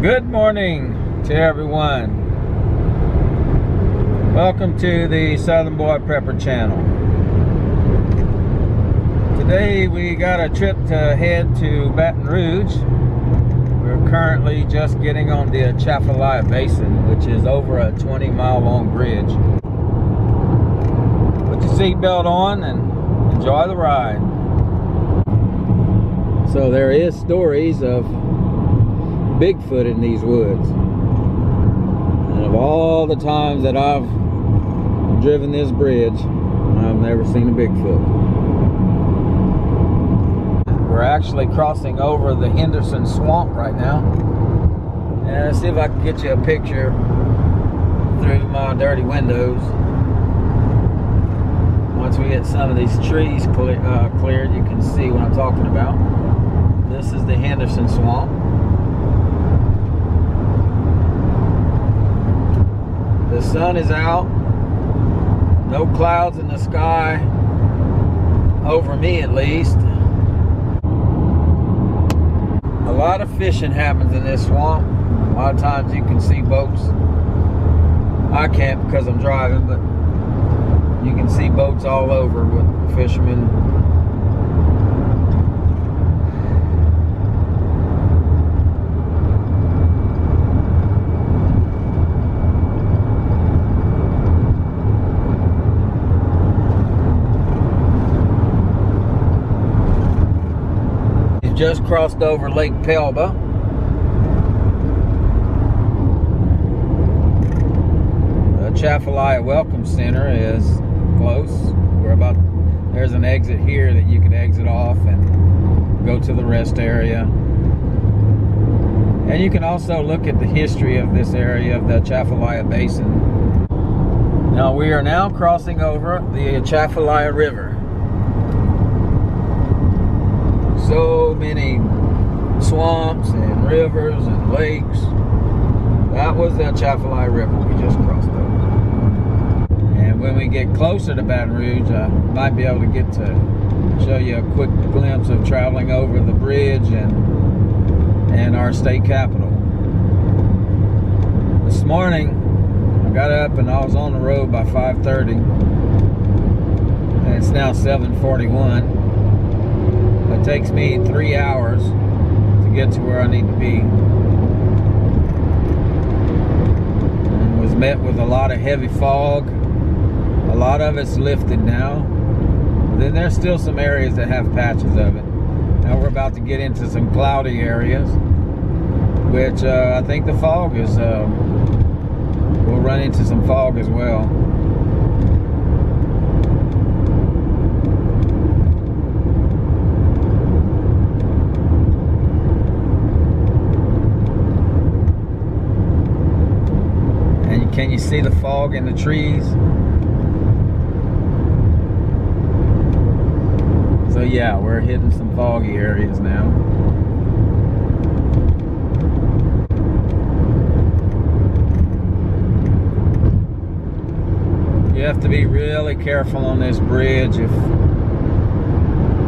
Good morning to everyone. Welcome to the Southern Boy Prepper channel. Today we got a trip to head to Baton Rouge. We're currently just getting on the Atchafalaya Basin, which is over a 20-mile long bridge. Put your seatbelt on and enjoy the ride. So there is stories of Bigfoot in these woods, and of all the times that I've driven this bridge, I've never seen a Bigfoot. We're actually crossing over the Henderson Swamp right now, and let's see if I can get you a picture through my dirty windows. Once we get some of these trees cleared, you can see what I'm talking about. This is the Henderson Swamp. The sun is out, no clouds in the sky, over me at least. A lot of fishing happens in this swamp. A lot of times you can see boats. I can't because I'm driving, but you can see boats all over with fishermen. Just crossed over Lake Pelba. The Atchafalaya Welcome Center is close. There's an exit here that you can exit off and go to the rest area. And you can also look at the history of this area of the Atchafalaya Basin. Now we are now crossing over the Atchafalaya River. So many swamps and rivers and lakes. That was the Atchafalaya River we just crossed over. And when we get closer to Baton Rouge, I might be able to get to show you a quick glimpse of traveling over the bridge and our state capital. This morning, I got up and I was on the road by 5:30, and it's now 7:41. It takes me 3 hours to get to where I need to be. And was met with a lot of heavy fog. A lot of it's lifted now. Then there's still some areas that have patches of it. Now we're about to get into some cloudy areas, which I think the fog is, we'll run into some fog as well. Can you see the fog in the trees? So yeah, we're hitting some foggy areas now. You have to be really careful on this bridge if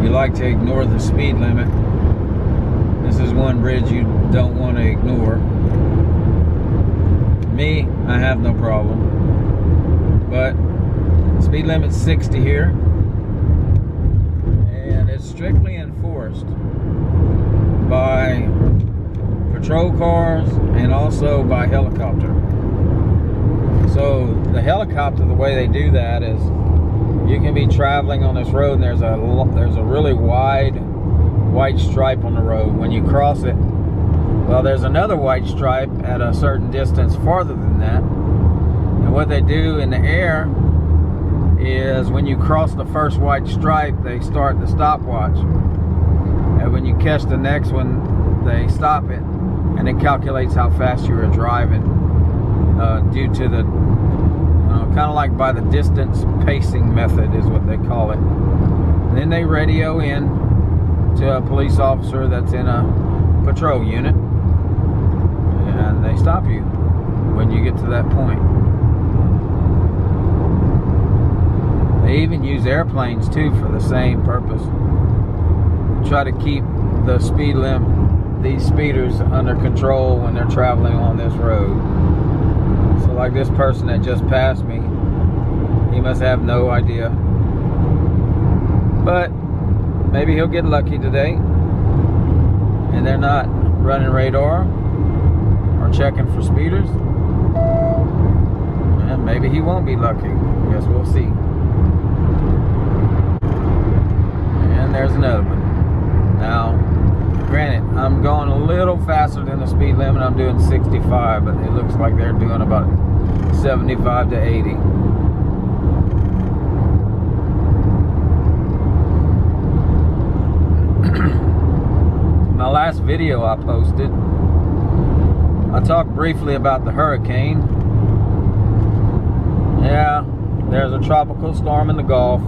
you like to ignore the speed limit. This is one bridge you don't want to ignore. Me, I have no problem, but speed limit's 60 here, and it's strictly enforced by patrol cars and also by helicopter. So the helicopter, the way they do that is you can be traveling on this road and there's a really wide white stripe on the road. When you cross it, well, there's another white stripe at a certain distance farther than that. And what they do in the air is when you cross the first white stripe, they start the stopwatch. And when you catch the next one, they stop it. And it calculates how fast you are driving due to the, kind of like by the distance pacing method is what they call it. And then they radio in to a police officer that's in a patrol unit. And they stop you when you get to that point. They even use airplanes too for the same purpose. Try to keep the speed limit these speeders under control when they're traveling on this road. So like this person that just passed me, he must have no idea. But maybe he'll get lucky today and they're not running radar or checking for speeders. And maybe he won't be lucky. Guess we'll see. And there's another one. Now, granted, I'm going a little faster than the speed limit. I'm doing 65, but it looks like they're doing about 75 to 80. My last video I posted, I talked briefly about the hurricane. Yeah, there's a tropical storm in the Gulf,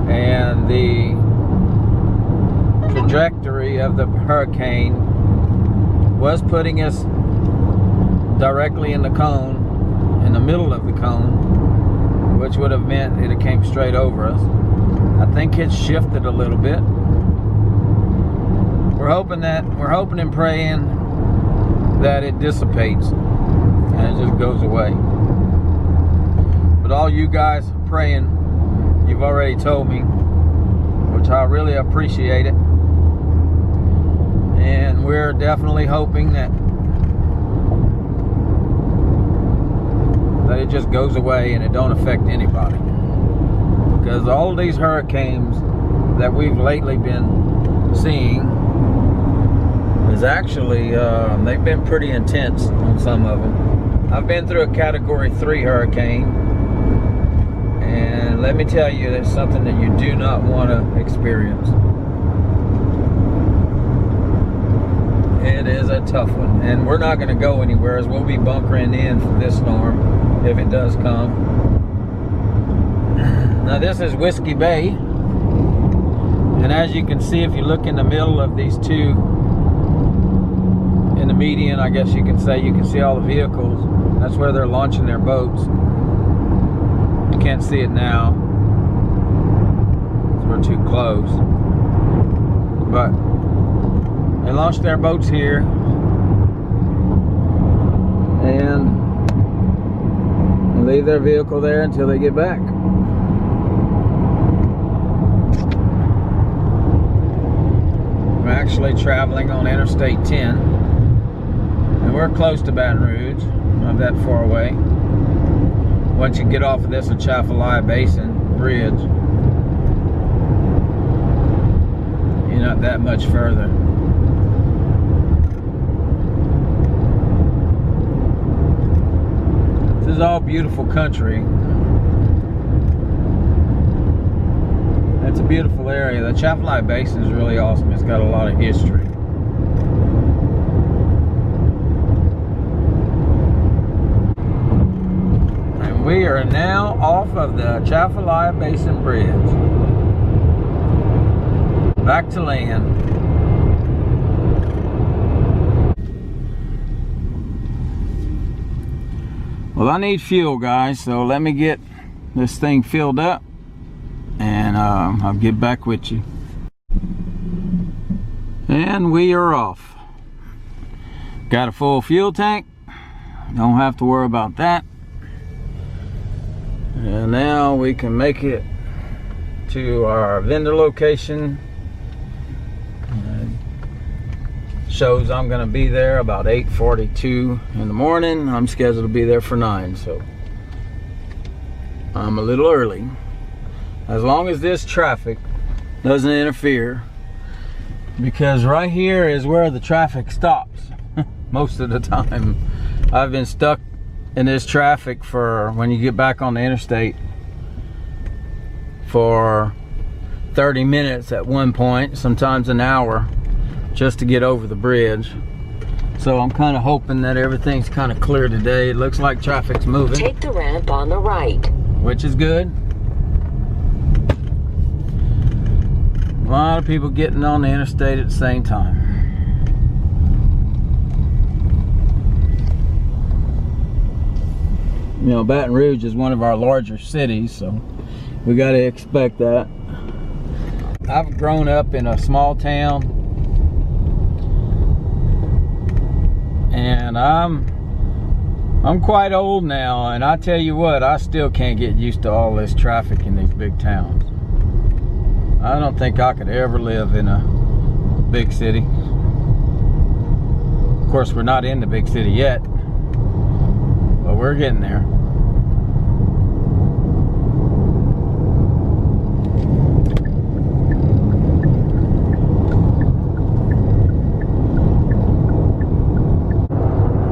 and the trajectory of the hurricane was putting us directly in the cone, in the middle of the cone, which would have meant it came straight over us. I think it's shifted a little bit. We're hoping and praying that it dissipates and it just goes away. But all you guys praying, you've already told me, which I really appreciate it. And we're definitely hoping that it just goes away and it don't affect anybody. Because all of these hurricanes that we've lately been seeing is actually, they've been pretty intense on some of them. I've been through a Category 3 hurricane, and let me tell you, it's something that you do not want to experience. It is a tough one, and we're not going to go anywhere, as we'll be bunkering in for this storm if it does come. Now this is Whiskey Bay, and as you can see, if you look in the middle of these two, in the median, I guess you can say, you can see all the vehicles. That's where they're launching their boats. You can't see it now, we're too close, but they launched their boats here and leave their vehicle there until they get back. I'm actually traveling on Interstate 10, and we're close to Baton Rouge, not that far away. Once you get off of this Atchafalaya Basin bridge, you're not that much further. This is all beautiful country. It's a beautiful area. The Atchafalaya Basin is really awesome. It's got a lot of history. And we are now off of the Atchafalaya Basin Bridge. Back to land. Well, I need fuel, guys, so let me get this thing filled up and I'll get back with you. And we are off. Got a full fuel tank, don't have to worry about that. And now we can make it to our vendor location. Shows I'm gonna be there about 8:42 in the morning. I'm scheduled to be there for 9, so I'm a little early. As long as this traffic doesn't interfere, because right here is where the traffic stops most of the time. I've been stuck in this traffic for, when you get back on the interstate, for 30 minutes at one point, sometimes an hour, just to get over the bridge. So I'm kind of hoping that everything's kind of clear today. It looks like traffic's moving. Take the ramp on the right. Which is good. A lot of people getting on the interstate at the same time. You know, Baton Rouge is one of our larger cities, so we got to expect that. I've grown up in a small town listen, I'm quite old now, and I tell you what, I still can't get used to all this traffic in these big towns. I don't think I could ever live in a big city. Of course, we're not in the big city yet, but we're getting there.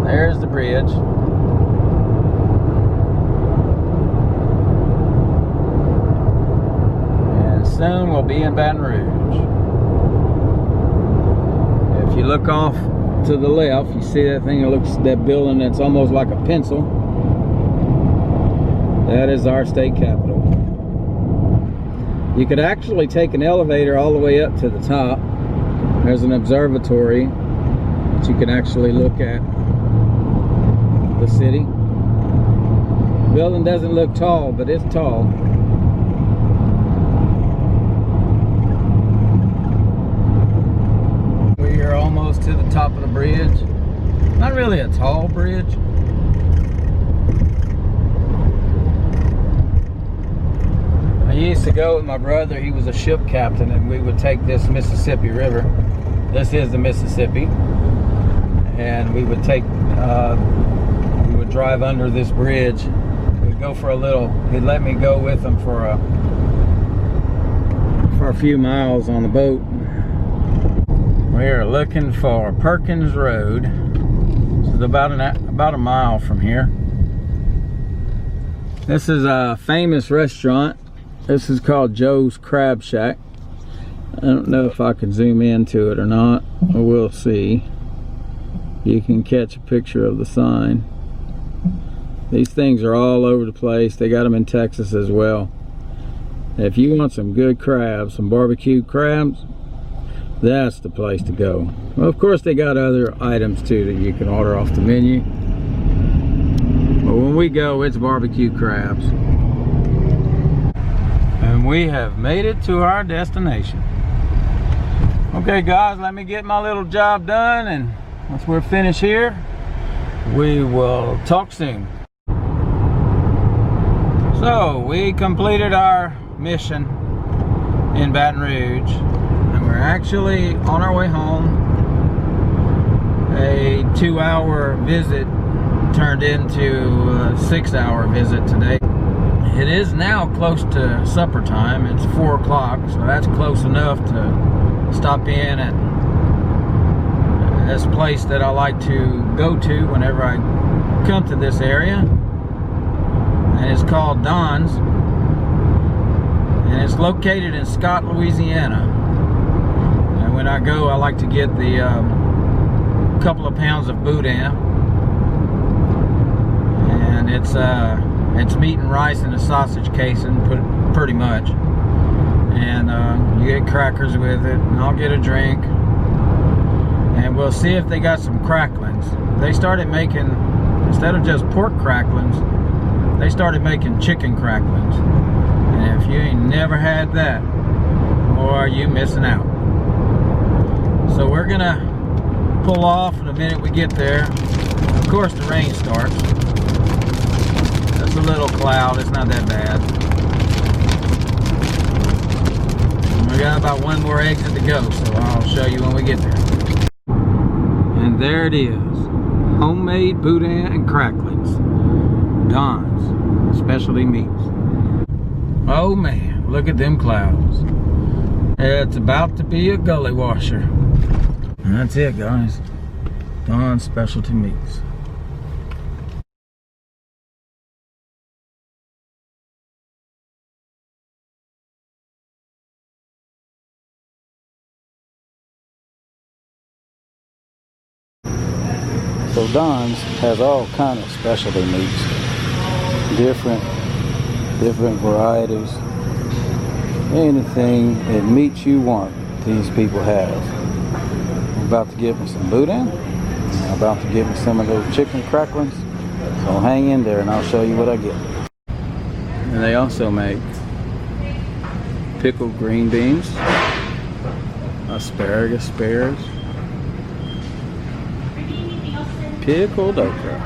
There's the bridge. And soon we'll be in Baton Rouge. If you look off to the left, you see that thing that looks, that building that's almost like a pencil. That is our state capitol. You could actually take an elevator all the way up to the top. There's an observatory that you can actually look at the city. The building doesn't look tall, but it's tall. We are almost to the top of the bridge. Not really a tall bridge. I used to go with my brother. He was a ship captain, and we would take this Mississippi River. This is the Mississippi. And we would take drive under this bridge. We'd go for a little, he'd let me go with him for a few miles on the boat. We're looking for Perkins Road. This is about a mile from here. This is a famous restaurant. This is called Joe's Crab Shack. I don't know if I can zoom into it or not, but we'll see. You can catch a picture of the sign. These things are all over the place. They got them in Texas as well. If you want some good crabs, some barbecued crabs, that's the place to go. Well, of course, they got other items too that you can order off the menu. But when we go, it's barbecued crabs. And we have made it to our destination. Okay, guys, let me get my little job done, and once we're finished here, we will talk soon. So we completed our mission in Baton Rouge, and we're actually on our way home. A 2-hour visit turned into a 6-hour visit today. It is now close to supper time. It's 4 o'clock, so that's close enough to stop in at this place that I like to go to whenever I come to this area. And it's called Don's, and it's located in Scott, Louisiana. And when I go, I like to get the couple of pounds of Boudin, and it's meat and rice in a sausage casing, pretty much. And you get crackers with it, and I'll get a drink, and we'll see if they got some cracklins. They started making, instead of just pork cracklins, they started making chicken cracklins. And if you ain't never had that, boy, are you missing out. So we're gonna pull off in the minute we get there. Of course, the rain starts. That's a little cloud, it's not that bad. We got about one more exit to go, so I'll show you when we get there. And there it is. Homemade Boudin and cracklins. Don's Specialty Meats. Oh man, look at them clouds. It's about to be a gully washer. And that's it, guys. Don's Specialty Meats. So Don's has all kind of specialty meats. Different varieties. Anything that meat you want, these people have. I'm about to get me some Boudin. I'm about to get me some of those chicken cracklins. So hang in there and I'll show you what I get. And they also make pickled green beans, asparagus spares, pickled okra.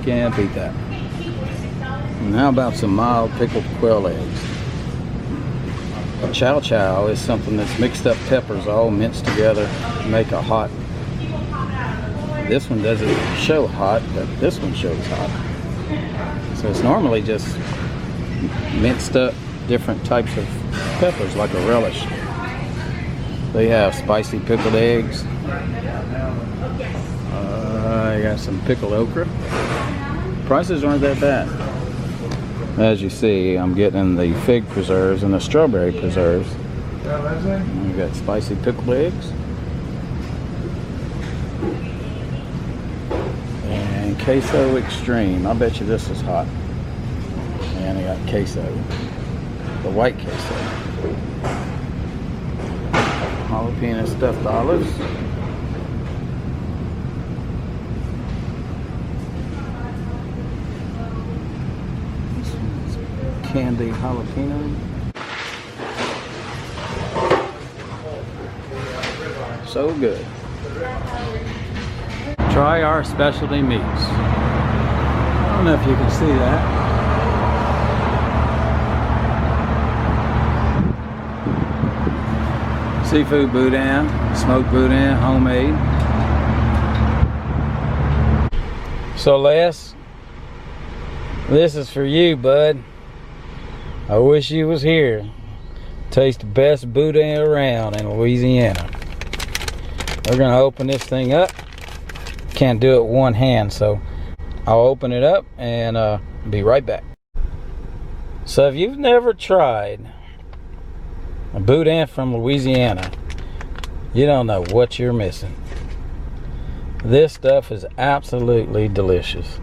Can't beat that. And how about some mild pickled quail eggs? A chow chow is something that's mixed up peppers all minced together to make a hot. This one doesn't show hot, but this one shows hot. So it's normally just minced up different types of peppers like a relish. They have spicy pickled eggs. I got some pickled okra. Prices aren't that bad. As you see, I'm getting the fig preserves and the strawberry preserves. We got spicy pickled eggs. And queso extreme. I bet you this is hot. And I got queso. The white queso. Jalapeno stuffed olives. Candy jalapeno. So good. Try our specialty meats. I don't know if you can see that. Seafood boudin, smoked boudin, homemade. So Les, this is for you, bud. I wish you was here. Taste the best boudin around in Louisiana. We're gonna open this thing up. Can't do it one hand, so I'll open it up and be right back. So if you've never tried a boudin from Louisiana, you don't know what you're missing. This stuff is absolutely delicious.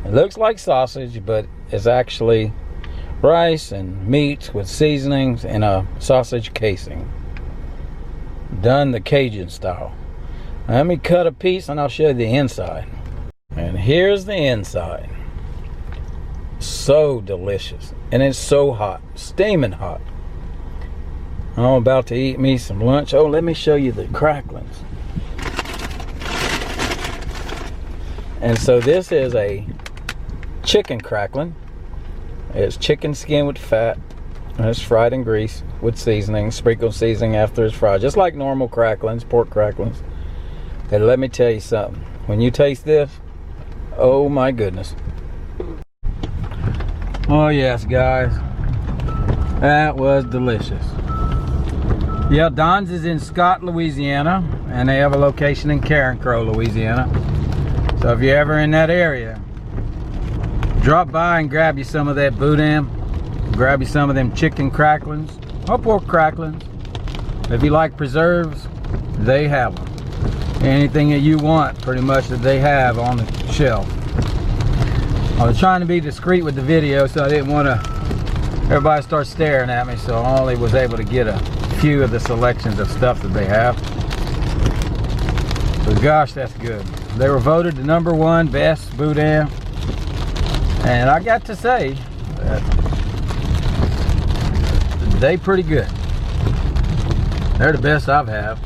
It looks like sausage, but it's actually rice and meat with seasonings and a sausage casing. Done the Cajun style. Now let me cut a piece and I'll show you the inside. And here's the inside. So delicious. And it's so hot. Steaming hot. I'm about to eat me some lunch. Oh, let me show you the cracklins. And so this is a chicken cracklin. It's chicken skin with fat. And it's fried in grease with seasoning. Sprinkled seasoning after it's fried. Just like normal cracklins, pork cracklins. And let me tell you something. When you taste this, oh my goodness. Oh yes, guys. That was delicious. Yeah, Don's is in Scott, Louisiana. And they have a location in Carencro, Louisiana. So if you're ever in that area, drop by and grab you some of that boudin. Grab you some of them chicken cracklins or pork cracklins. If you like preserves, they have them. Anything that you want, pretty much, that they have on the shelf. I was trying to be discreet with the video, so I didn't want to everybody start staring at me, so I only was able to get a few of the selections of stuff that they have. But gosh, that's good. They were voted the #1 best boudin, and I got to say that they pretty good. They're the best I've had.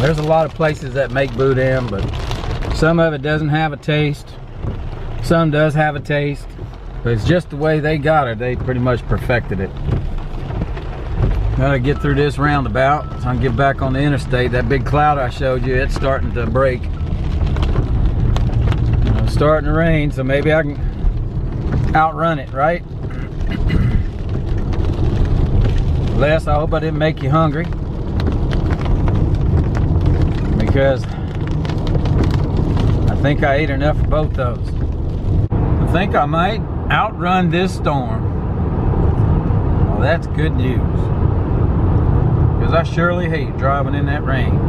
There's a lot of places that make boudin, but some of it doesn't have a taste. Some does have a taste, but it's just the way they got it. They pretty much perfected it. Gotta get through this roundabout so I can get back on the interstate. That big cloud I showed you, it's starting to break. It's starting to rain, so maybe I can outrun it, right? Les, I hope I didn't make you hungry, because I think I ate enough for both those. I think I might outrun this storm. Well, that's good news, because I surely hate driving in that rain.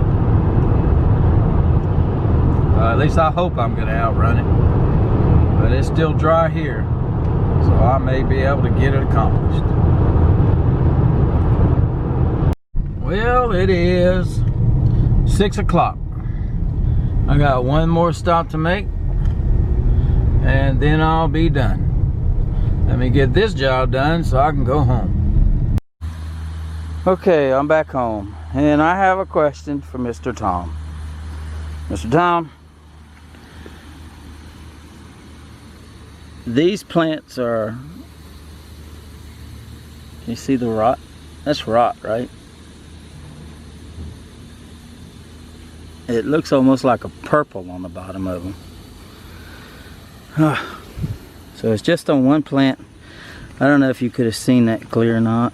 At least I hope I'm going to outrun it. But it's still dry here, so I may be able to get it accomplished. Well, it is 6 o'clock. I got one more stop to make, and then I'll be done. Let me get this job done so I can go home. Okay, I'm back home, and I have a question for Mr. Tom. Mr. Tom. These plants are, you see the rot? That's rot, right? It looks almost like a purple on the bottom of them. So it's just on one plant. I don't know if you could have seen that clear or not.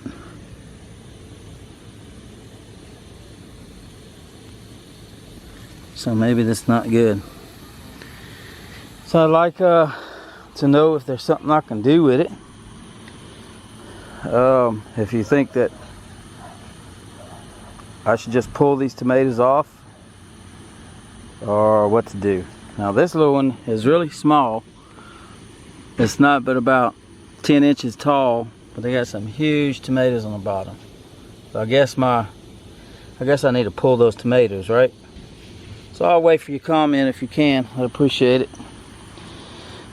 So maybe that's not good. So I'd like to know if there's something I can do with it. If you think that I should just pull these tomatoes off, or what to do. Now this little one is really small. It's not but about 10 inches tall, but they got some huge tomatoes on the bottom. So I guess I need to pull those tomatoes, right? So I'll wait for your comment if you can. I'd appreciate it.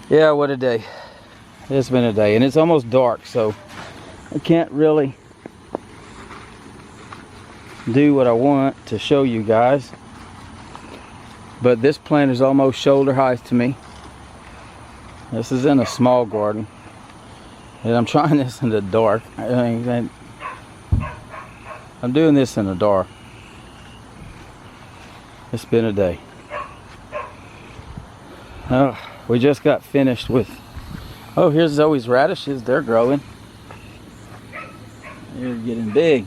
Yeah, what a day. It's been a day, and it's almost dark, so I can't really do what I want to show you guys. But this plant is almost shoulder height to me. This is in a small garden, and I'm trying this in the dark. I'm doing this in the dark. It's been a day. Oh, we just got finished with, oh, here's Zoe's radishes. They're growing. They're getting big.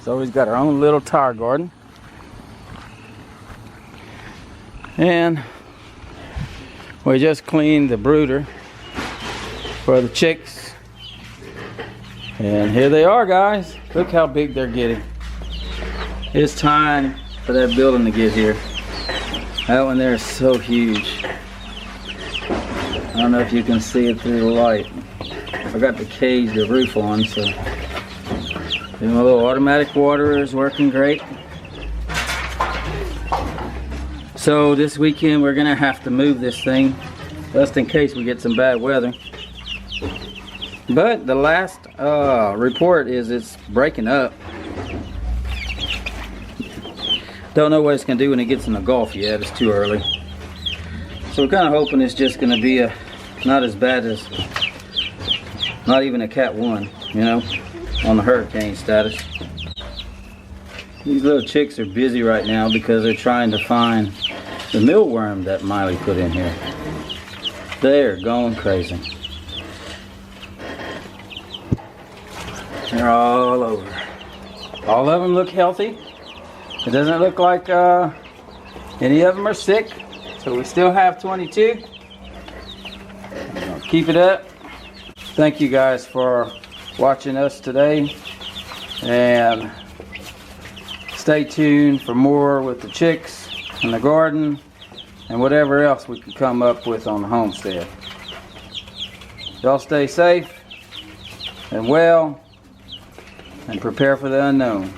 Zoe's got her own little tire garden. And we just cleaned the brooder for the chicks. And here they are, guys. Look how big they're getting. It's time for that building to get here. That one there is so huge. I don't know if you can see it through the light. I got the cage, the roof on, so my little automatic waterer is working great. So this weekend we're gonna have to move this thing just in case we get some bad weather. But the last report is it's breaking up. Don't know what it's gonna do when it gets in the Gulf yet. It's too early. So we're kind of hoping it's just gonna be not as bad as, not even a Cat 1, you know, on the hurricane status. These little chicks are busy right now because they're trying to find the mealworm that Miley put in here. They're going crazy. They're all over. All of them look healthy. It doesn't look like any of them are sick. So we still have 22. Keep it up. Thank you guys for watching us today. And stay tuned for more with the chicks and the garden and whatever else we can come up with on the homestead. Y'all stay safe and well and prepare for the unknown.